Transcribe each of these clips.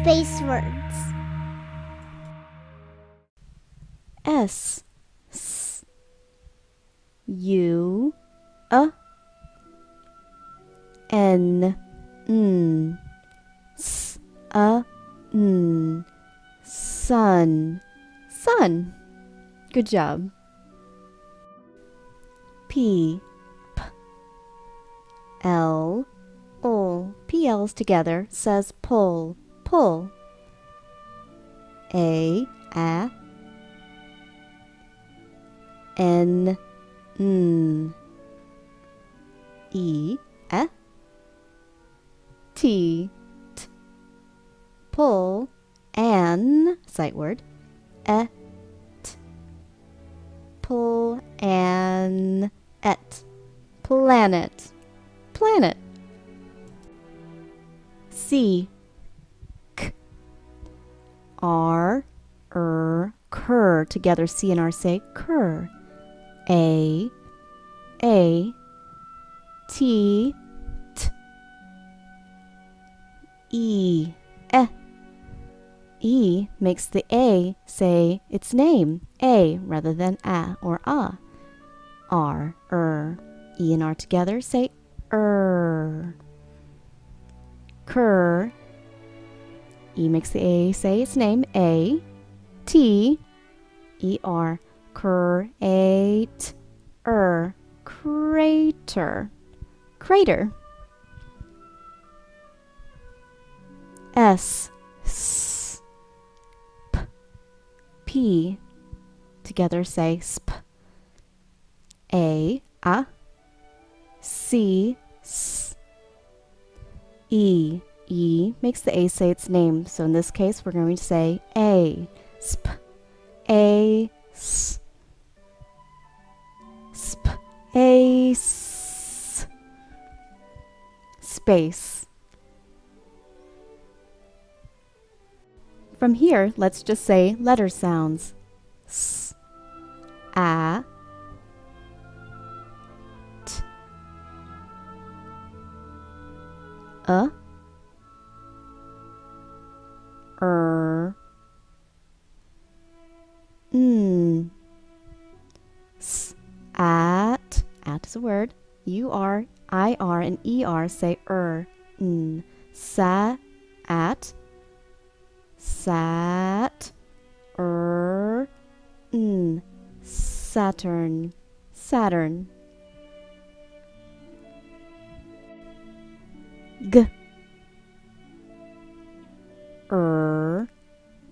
space words. S, S, U, A, N, N, S, A, N, sun, sun. Good job. P, P, L, O. PLs together says pull, pull. A, N, N, E, T, T, pull, an, sight word, T, pull, an, et, planet, planet. C, K, R, cur, together C and R say cur. A, T, T, E, E makes the A say its name, A, rather than a or a. R, E and R together say cur. E makes the A say its name, A, T, E, R, create, crater, crater. S, S, P, P, together say sp. A, C, S, E, E makes the A say its name, so in this case we're going to say A, sp, A, S, sp, A, S, space. From here, let's just say letter sounds. S, A, T, A, N, S, at is a word. U-R, I-R, and E-R say N. Sat, sat, N. Saturn, Saturn. G,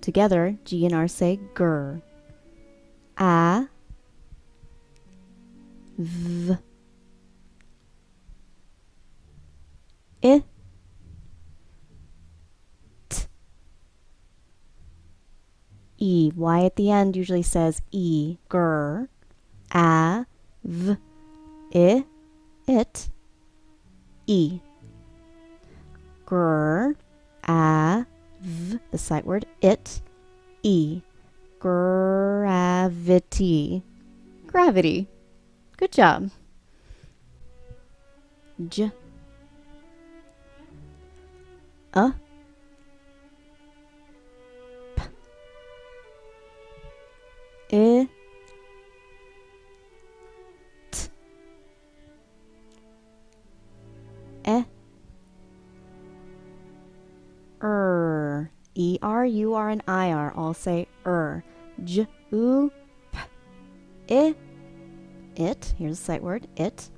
together, G and R say gur. A, V, I, T, E. Y at the end usually says E, gur. A, V, I, it, E. Gur, A, V, the sight word, it, E. Gravity, gravity. Good job. J, A, P, I, T, E, E-R, U-R, and I-R all say J, U, P, I, it, here's the sight word, it,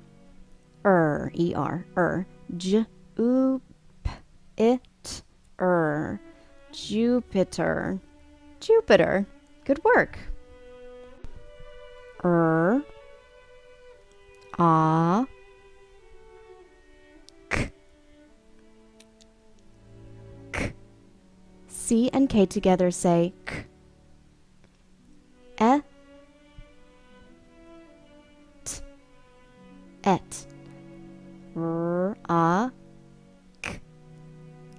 E-R, J, U, P, it, Jupiter, Jupiter. Good work. A, K, K. C and K together say K. E, T, et. A, K,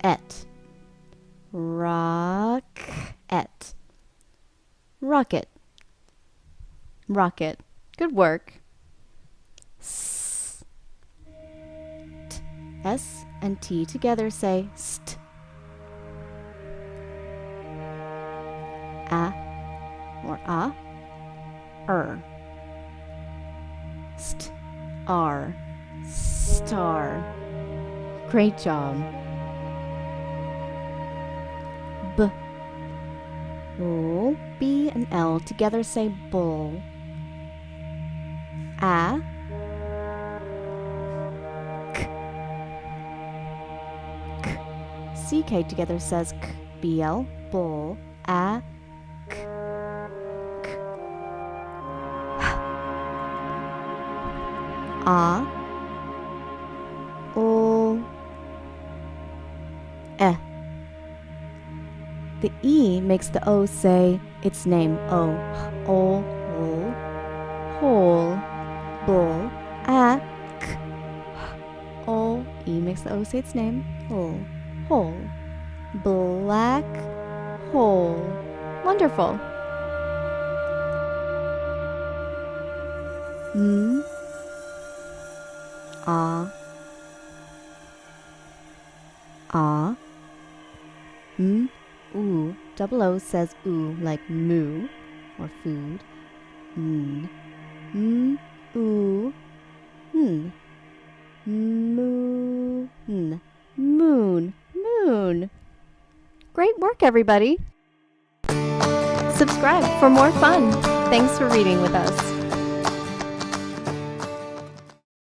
et. Rocket, rocket, rocket. Good work. S, T, S and T together say st. A or A. St, R, star. Great job. B, bull. B and L together say bull. A, k, k. CK together says k. BL, bull. A, k, k. A, O, E. The E makes the O say its name. O, O, O, whole, bull. A, k. O, E makes the O say its name. Whole, whole. Black hole. Wonderful. M, A, A, M, oo. Double O says oo like moo or food. N, m, oo, n, moon, moon, moon. Great work, everybody. Subscribe for more fun. Thanks for reading with us.